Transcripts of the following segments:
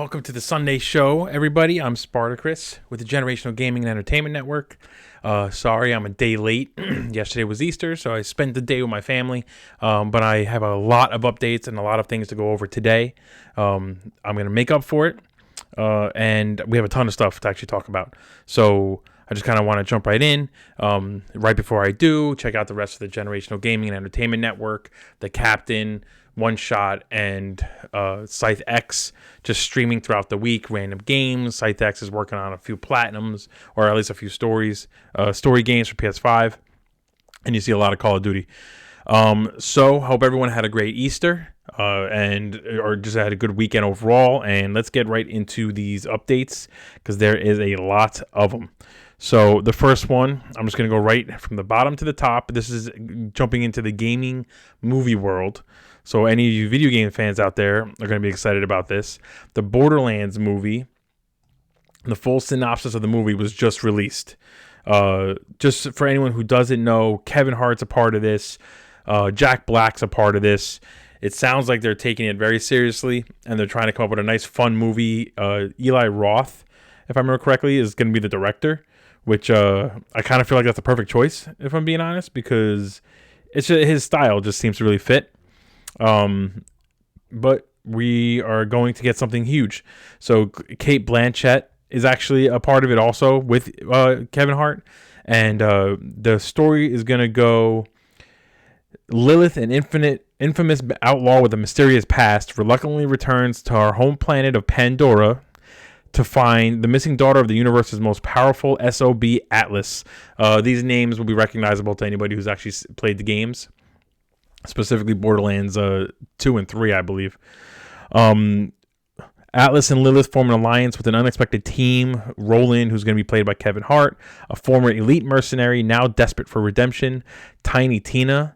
welcome to the Sunday show, everybody. I'm Spartacris with the Generational Gaming and Entertainment Network. Sorry, I'm a day late. Yesterday was Easter, so I spent the day with my family. But I have a lot of updates and a lot of things to go over today. I'm going to make up for it, and we have a ton of stuff to actually talk about. So I just kind of want to jump right in. Right before I do, check out the rest of the Generational Gaming and Entertainment Network, TheCaptain, One Shot, and ScytheX, just streaming throughout the week, random games. ScytheX is working on a few platinums, or at least a few story games for PS5, and you see a lot of Call of Duty. So hope everyone had a great Easter, or just had a good weekend overall, and let's get right into these updates, because there is a lot of them. So the first one, I'm just going to go right from the bottom to the top. This is jumping into the gaming movie world. So any of you video game fans out there are going to be excited about this. The Borderlands movie, the full synopsis of the movie was just released. Just for anyone who doesn't know, Kevin Hart's a part of this. Jack Black's a part of this. It sounds like they're taking it very seriously, and they're trying to come up with a nice, fun movie. Eli Roth, if I remember correctly, is going to be the director, which I kind of feel like that's a perfect choice, if I'm being honest, because it's just, his style just seems to really fit. But we are going to get something huge. So Cate Blanchett is actually a part of it also with Kevin Hart. And the story is going to go: Lilith, an infamous outlaw with a mysterious past, reluctantly returns to our home planet of Pandora to find the missing daughter of the universe's most powerful SOB, Atlas. These names will be recognizable to anybody who's actually played the games. Specifically Borderlands 2 and 3, I believe. Atlas and Lilith form an alliance with an unexpected team. Roland, who's going to be played by Kevin Hart, a former elite mercenary now desperate for redemption. Tiny Tina,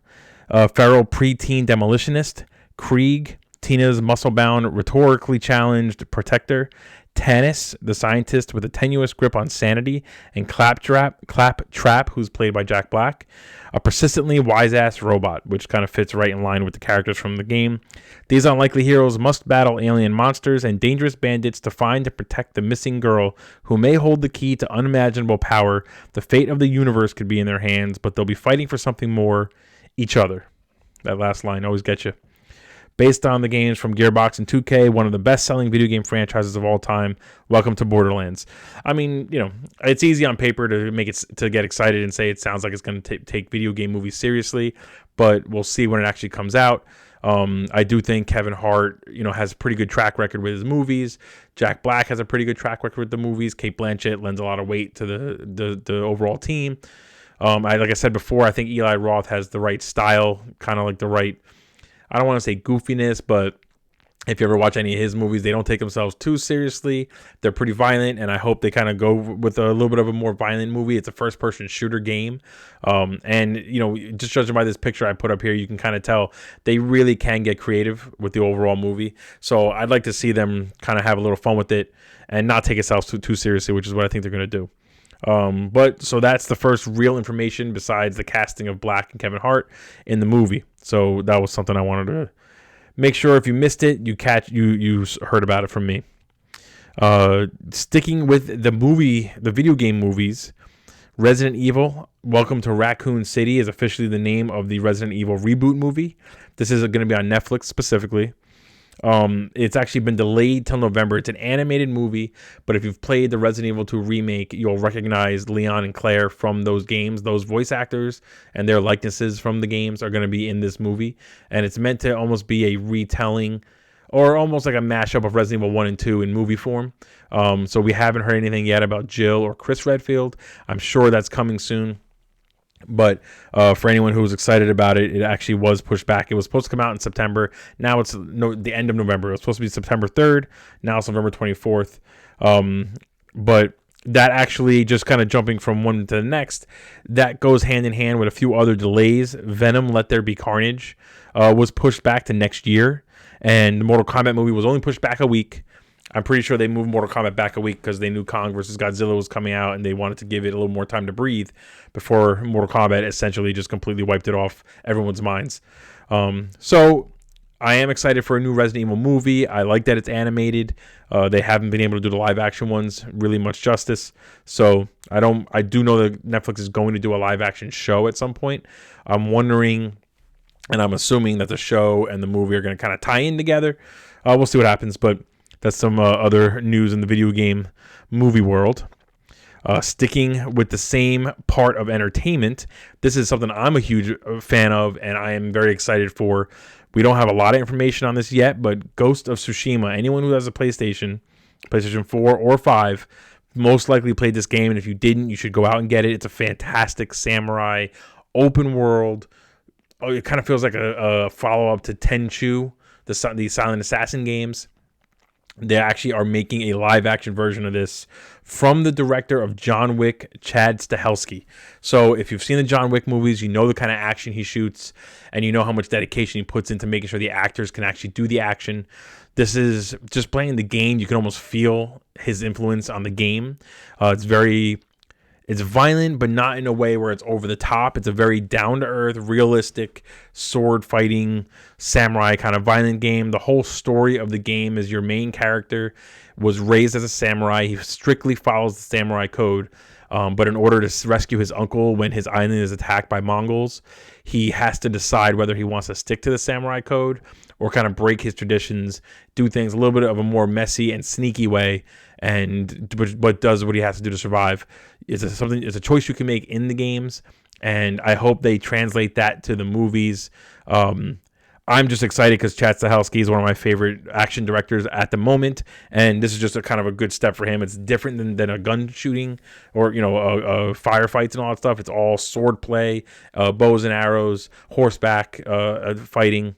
a feral preteen demolitionist. Krieg, Tina's muscle-bound, rhetorically challenged protector. Tanis, the scientist with a tenuous grip on sanity. And Claptrap, who's played by Jack Black, a persistently wise-ass robot, which kind of fits right in line with the characters from the game. These unlikely heroes must battle alien monsters and dangerous bandits to find and protect the missing girl, who may hold the key to unimaginable power. The fate of the universe could be in their hands, but they'll be fighting for something more: each other. That last line always gets you. Based on the games from Gearbox and 2K, one of the best-selling video game franchises of all time. Welcome to Borderlands. I mean, it's easy on paper to get excited and say it sounds like it's going to take video game movies seriously, but we'll see when it actually comes out. I do think Kevin Hart, has a pretty good track record with his movies. Jack Black has a pretty good track record with the movies. Cate Blanchett lends a lot of weight to the overall team. Like I said before, I think Eli Roth has the right style, kind of like the right, I don't want to say goofiness, but if you ever watch any of his movies, they don't take themselves too seriously. They're pretty violent, and I hope they kind of go with a little bit of a more violent movie. It's a first-person shooter game. And just judging by this picture I put up here, you can kind of tell they really can get creative with the overall movie. So I'd like to see them kind of have a little fun with it and not take itself too seriously, which is what I think they're going to do. But so that's the first real information besides the casting of Black and Kevin Hart in the movie. So that was something I wanted to make sure if you missed it, you heard about it from me. Sticking with the video game movies, Resident Evil: Welcome to Raccoon City is officially the name of the Resident Evil Reboot movie. This is going to be on Netflix specifically. It's actually been delayed till November. It's an animated movie, but if you've played the Resident Evil 2 remake, you'll recognize Leon and Claire from those games. Those voice actors and their likenesses from the games are going to be in this movie, and it's meant to almost be a retelling or almost like a mashup of Resident Evil 1 and 2 in movie form. So we haven't heard anything yet about Jill or Chris Redfield. I'm sure that's coming soon. But for anyone who was excited about it, it actually was pushed back. It was supposed to come out in September. Now it's the end of November. It was supposed to be September 3rd. Now it's November 24th. But that actually, just kind of jumping from one to the next, that goes hand in hand with a few other delays. Venom: Let There Be Carnage was pushed back to next year. And the Mortal Kombat movie was only pushed back a week. I'm pretty sure they moved Mortal Kombat back a week because they knew Kong vs. Godzilla was coming out and they wanted to give it a little more time to breathe before Mortal Kombat essentially just completely wiped it off everyone's minds. So I am excited for a new Resident Evil movie. I like that it's animated. They haven't been able to do the live action ones really much justice. So I do know that Netflix is going to do a live action show at some point. I'm wondering, and I'm assuming that the show and the movie are going to kind of tie in together. We'll see what happens, but that's some other news in the video game movie world. Sticking with the same part of entertainment, this is something I'm a huge fan of, and I am very excited for. We don't have a lot of information on this yet, but Ghost of Tsushima, anyone who has a PlayStation 4 or 5, most likely played this game, and if you didn't, you should go out and get it. It's a fantastic samurai, open world. It kind of feels like a follow-up to Tenchu, the Silent Assassin games. They actually are making a live-action version of this from the director of John Wick, Chad Stahelski. So if you've seen the John Wick movies, you know the kind of action he shoots, and you know how much dedication he puts into making sure the actors can actually do the action. This is just playing the game. You can almost feel his influence on the game. It's violent, but not in a way where it's over the top. It's a very down-to-earth, realistic, sword-fighting, samurai kind of violent game. The whole story of the game is your main character was raised as a samurai. He strictly follows the samurai code. But in order to rescue his uncle when his island is attacked by Mongols, he has to decide whether he wants to stick to the samurai code or kind of break his traditions, do things a little bit of a more messy and sneaky way, but does what he has to do to survive. It's a choice you can make in the games, and I hope they translate that to the movies. I'm just excited because Chad Stahelski is one of my favorite action directors at the moment, and this is just a kind of a good step for him. It's different than a gun shooting or firefights and all that stuff. It's all sword play, bows and arrows, horseback fighting.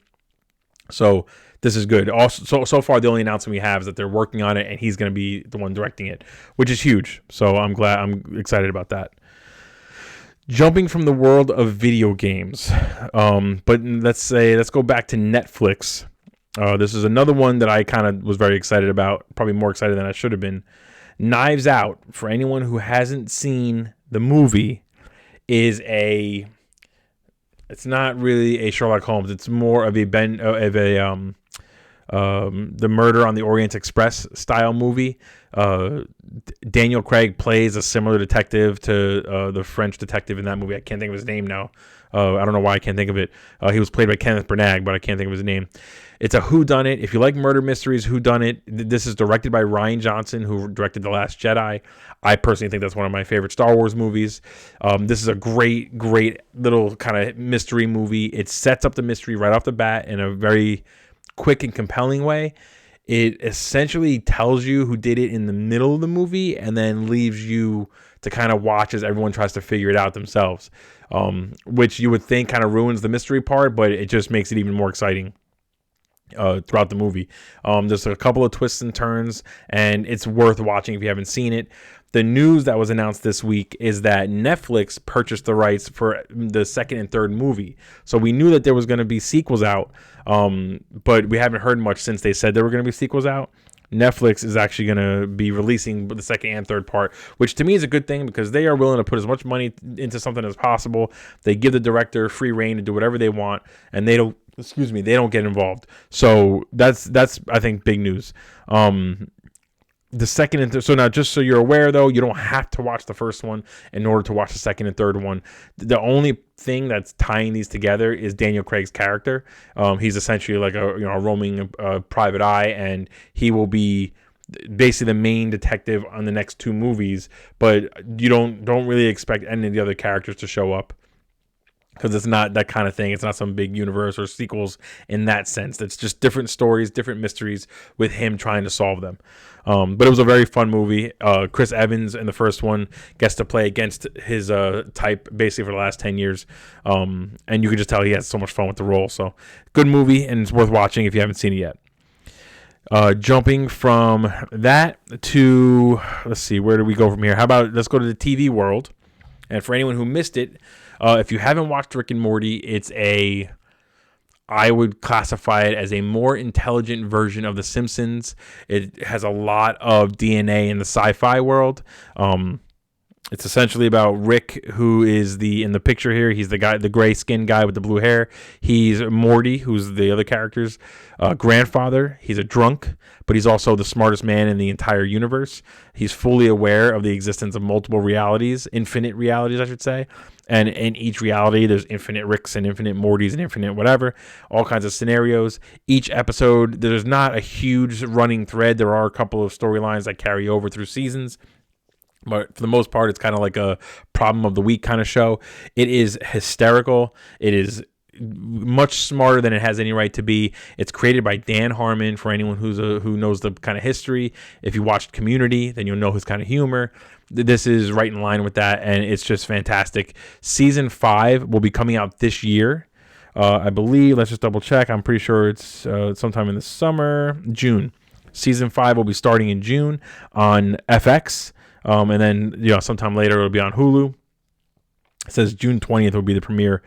So this is good. Also, so far the only announcement we have is that they're working on it, and he's going to be the one directing it, which is huge. So I'm excited about that. Jumping from the world of video games, but let's go back to Netflix. This is another one that I kind of was very excited about, probably more excited than I should have been. Knives Out, for anyone who hasn't seen the movie, it's not really a Sherlock Holmes. It's more of the Murder on the Orient Express style movie. Daniel Craig plays a similar detective to the French detective in that movie. I can't think of his name now. I don't know why I can't think of it. He was played by Kenneth Branagh, but I can't think of his name. It's a whodunit. If you like murder mysteries, whodunit. This is directed by Rian Johnson, who directed The Last Jedi. I personally think that's one of my favorite Star Wars movies. This is a great little kind of mystery movie. It sets up the mystery right off the bat in a very quick and compelling way. It essentially tells you who did it in the middle of the movie and then leaves you to kind of watch as everyone tries to figure it out themselves, which you would think kind of ruins the mystery part, but it just makes it even more exciting throughout the movie. There's a couple of twists and turns, and it's worth watching if you haven't seen it. The news that was announced this week is that Netflix purchased the rights for the second and third movie. So we knew that there was going to be sequels out, but we haven't heard much since they said there were going to be sequels out. Netflix is actually going to be releasing the second and third part, which to me is a good thing because they are willing to put as much money into something as possible. They give the director free reign to do whatever they want, and they don't get involved. So that's I think big news. The second and third. So now, just so you're aware, though, you don't have to watch the first one in order to watch the second and third one. The only thing that's tying these together is Daniel Craig's character. He's essentially like a roaming private eye, and he will be basically the main detective on the next two movies. But you don't really expect any of the other characters to show up, because it's not that kind of thing. It's not some big universe or sequels in that sense. It's just different stories, different mysteries with him trying to solve them. But it was a very fun movie. Chris Evans in the first one gets to play against his type basically for the last 10 years. And you can just tell he has so much fun with the role. So good movie, and it's worth watching if you haven't seen it yet. Jumping from that to, let's see, where do we go from here? How about let's go to the TV world. And for anyone who missed it, if you haven't watched Rick and Morty, I would classify it as a more intelligent version of The Simpsons. It has a lot of DNA in the sci-fi world. It's essentially about Rick, who is in the picture here. He's the guy, the gray skinned guy with the blue hair. He's Morty, who's the other character's grandfather. He's a drunk, but he's also the smartest man in the entire universe. He's fully aware of the existence of multiple realities, infinite realities, I should say. And in each reality, there's infinite Ricks and infinite Mortys and infinite whatever, all kinds of scenarios. Each episode, there's not a huge running thread. There are a couple of storylines that carry over through seasons. But for the most part, it's kind of like a problem of the week kind of show. It is hysterical. It is much smarter than it has any right to be. It's created by Dan Harmon. For anyone who knows the kind of history, if you watched Community, then you'll know his kind of humor. This is right in line with that, and it's just fantastic. Season 5 will be coming out this year. I believe, let's just double check. I'm pretty sure it's sometime in the summer, June. Season 5 will be starting in June on FX. And then, sometime later it'll be on Hulu. It says June 20th will be the premiere.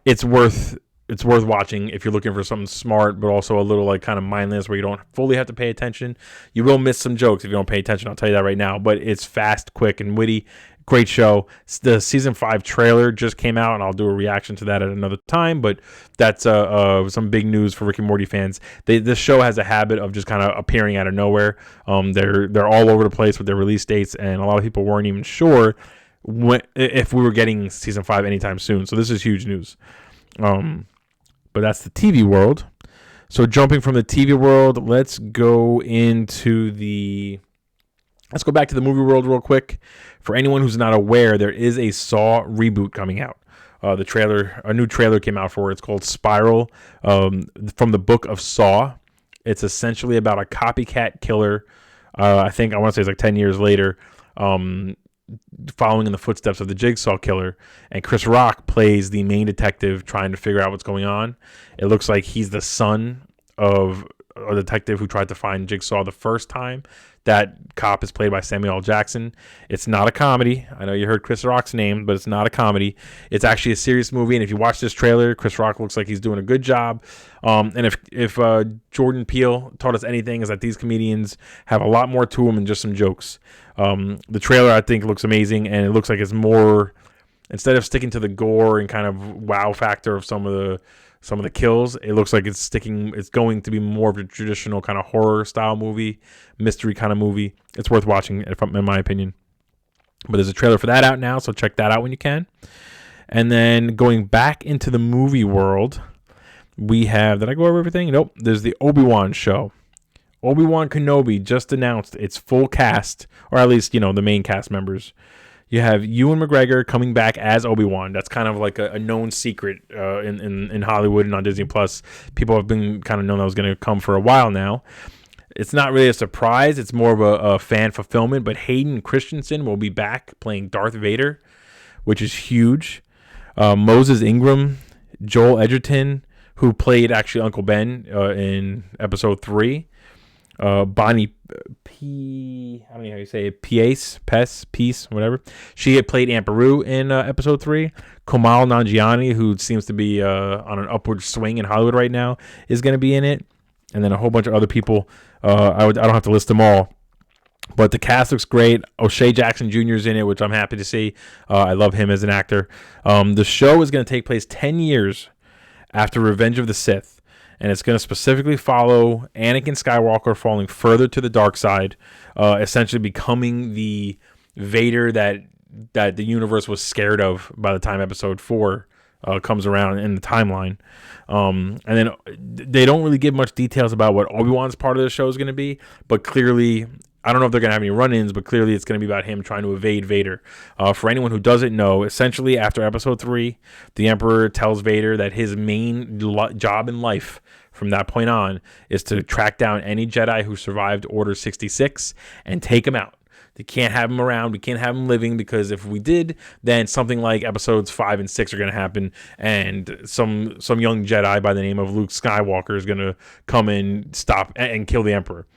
It's worth watching if you're looking for something smart, but also a little like kind of mindless where you don't fully have to pay attention. You will miss some jokes if you don't pay attention. I'll tell you that right now. But it's fast, quick, and witty. Great show. The season 5 trailer just came out, and I'll do a reaction to that at another time. But that's some big news for Rick and Morty fans. This show has a habit of just kind of appearing out of nowhere. They're all over the place with their release dates, and a lot of people weren't even sure if we were getting season 5 anytime soon. So this is huge news. But that's the TV world. So jumping from the TV world, let's go back to the movie world real quick. For anyone who's not aware, there is a Saw reboot coming out. A new trailer came out for it. It's called Spiral, from the book of Saw. It's essentially about a copycat killer. I want to say it's like 10 years later, following in the footsteps of the Jigsaw killer. And Chris Rock plays the main detective trying to figure out what's going on. It looks like he's the son of a detective who tried to find Jigsaw the first time. That cop is played by Samuel L. Jackson. It's not a comedy. I know you heard Chris Rock's name, but it's not a comedy. It's actually a serious movie, and if you watch this trailer, Chris Rock looks like he's doing a good job. And if Jordan Peele taught us anything, is that these comedians have a lot more to them than just some jokes. The trailer, I think, looks amazing, and it looks like it's more, instead of sticking to the gore and kind of wow factor of some of the kills, it looks like it's going to be more of a traditional kind of horror style movie, mystery kind of movie. It's worth watching, in my opinion. But there's a trailer for that out now, so check that out when you can. And then going back into the movie world, we have, did I go over everything? Nope. There's the Obi-Wan show. ObiWan Kenobi just announced its full cast, or at least, the main cast members. You have Ewan McGregor coming back as Obi-Wan. That's kind of like a known secret in Hollywood and on Disney Plus. People have been kind of known that was going to come for a while now. It's not really a surprise. It's more of a fan fulfillment. But Hayden Christensen will be back playing Darth Vader, which is huge. Moses Ingram, Joel Edgerton, who played actually Uncle Ben in episode 3. Bonnie P. I don't know how you say it. Peace, whatever. She had played Aunt Beru in episode 3. Kumail Nanjiani, who seems to be on an upward swing in Hollywood right now, is going to be in it. And then a whole bunch of other people. I don't have to list them all. But the cast looks great. O'Shea Jackson Jr. is in it, which I'm happy to see. I love him as an actor. The show is going to take place 10 years after Revenge of the Sith. And it's going to specifically follow Anakin Skywalker falling further to the dark side, essentially becoming the Vader that the universe was scared of by the time episode 4 comes around in the timeline. And then they don't really give much details about what Obi-Wan's part of the show is going to be, but clearly, I don't know if they're going to have any run-ins, but clearly it's going to be about him trying to evade Vader. For anyone who doesn't know, essentially after episode 3, the Emperor tells Vader that his main job in life from that point on is to track down any Jedi who survived Order 66 and take him out. They can't have him around. We can't have him living, because if we did, then something like episodes 5 and 6 are going to happen, and some young Jedi by the name of Luke Skywalker is going to come and stop and kill the Emperor.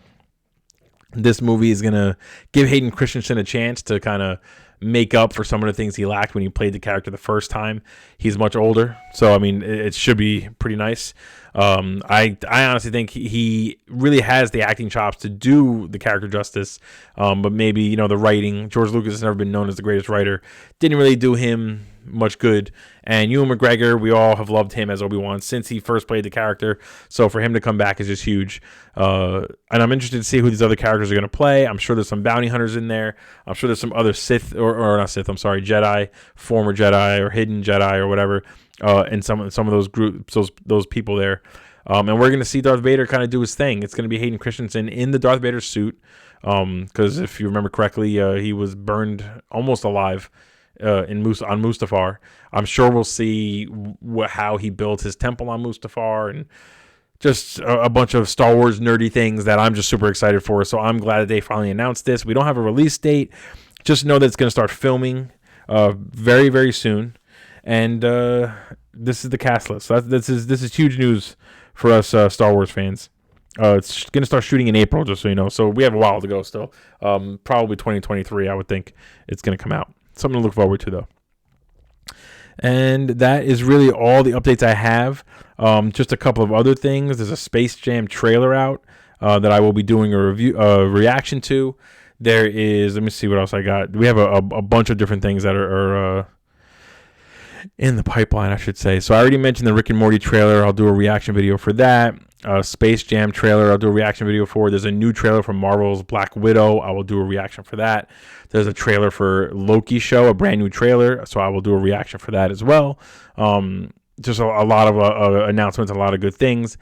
This movie is going to give Hayden Christensen a chance to kind of make up for some of the things he lacked when he played the character the first time. He's much older, so I mean, it should be pretty nice. I honestly think he really has the acting chops to do the character justice, but maybe, the writing. George Lucas has never been known as the greatest writer. Didn't really do him much good. And Ewan McGregor, we all have loved him as Obi-Wan since he first played the character. So for him to come back is just huge. And I'm interested to see who these other characters are going to play. I'm sure there's some bounty hunters in there. I'm sure there's some other Sith, or not Sith, I'm sorry, Jedi, former Jedi or hidden Jedi or whatever. And some of those groups, those people there. And we're going to see Darth Vader kind of do his thing. It's going to be Hayden Christensen in the Darth Vader suit. Because if you remember correctly, he was burned almost alive on Mustafar. I'm sure we'll see how he built his temple on Mustafar, and just a bunch of Star Wars nerdy things that I'm just super excited for. So I'm glad that they finally announced this. We don't have a release date. Just know that it's going to start filming very, very soon. And this is the cast list. So this is huge news for us Star Wars fans. It's going to start shooting in April, just so you know. So we have a while to go still. Probably 2023, I would think it's going to come out. Something to look forward to, though. And that is really all the updates I have. Just a couple of other things. There's a Space Jam trailer out that I will be doing a reaction to. There is, let me see what else I got. We have a bunch of different things that are in the pipeline, I should say. So I already mentioned the Rick and Morty trailer. I'll do a reaction video for that. Space Jam trailer, I'll do a reaction video for. There's a new trailer for Marvel's Black Widow. I will do a reaction for that. There's a trailer for Loki show, a brand new trailer, so I will do a reaction for that as well. Just a lot of announcements, a lot of good things.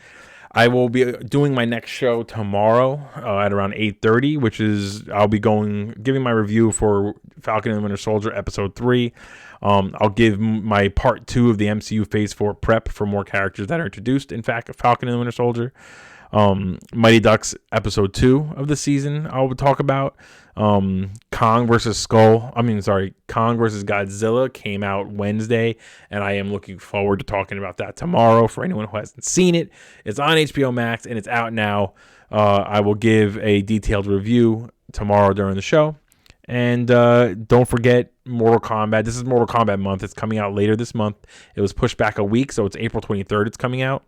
I will be doing my next show tomorrow at around 8:30, which is I'll be giving my review for Falcon and the Winter Soldier episode 3. I'll give my part 2 of the MCU Phase 4 prep for more characters that are introduced in Falcon and the Winter Soldier. Mighty Ducks episode 2 of the season I will talk about. Kong versus Godzilla came out Wednesday, and I am looking forward to talking about that tomorrow. For anyone who hasn't seen it, it's on HBO Max and it's out now. I will give a detailed review tomorrow during the show. And don't forget Mortal Kombat. This is Mortal Kombat month. It's coming out later this month. It was pushed back a week, so it's April 23rd it's coming out.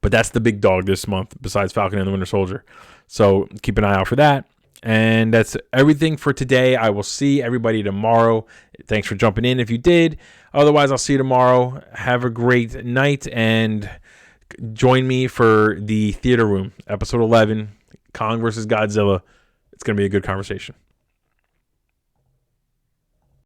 But that's the big dog this month, besides Falcon and the Winter Soldier. So keep an eye out for that. And that's everything for today. I will see everybody tomorrow. Thanks for jumping in if you did. Otherwise, I'll see you tomorrow. Have a great night, and join me for the Theater Room, episode 11, Kong versus Godzilla. It's going to be a good conversation.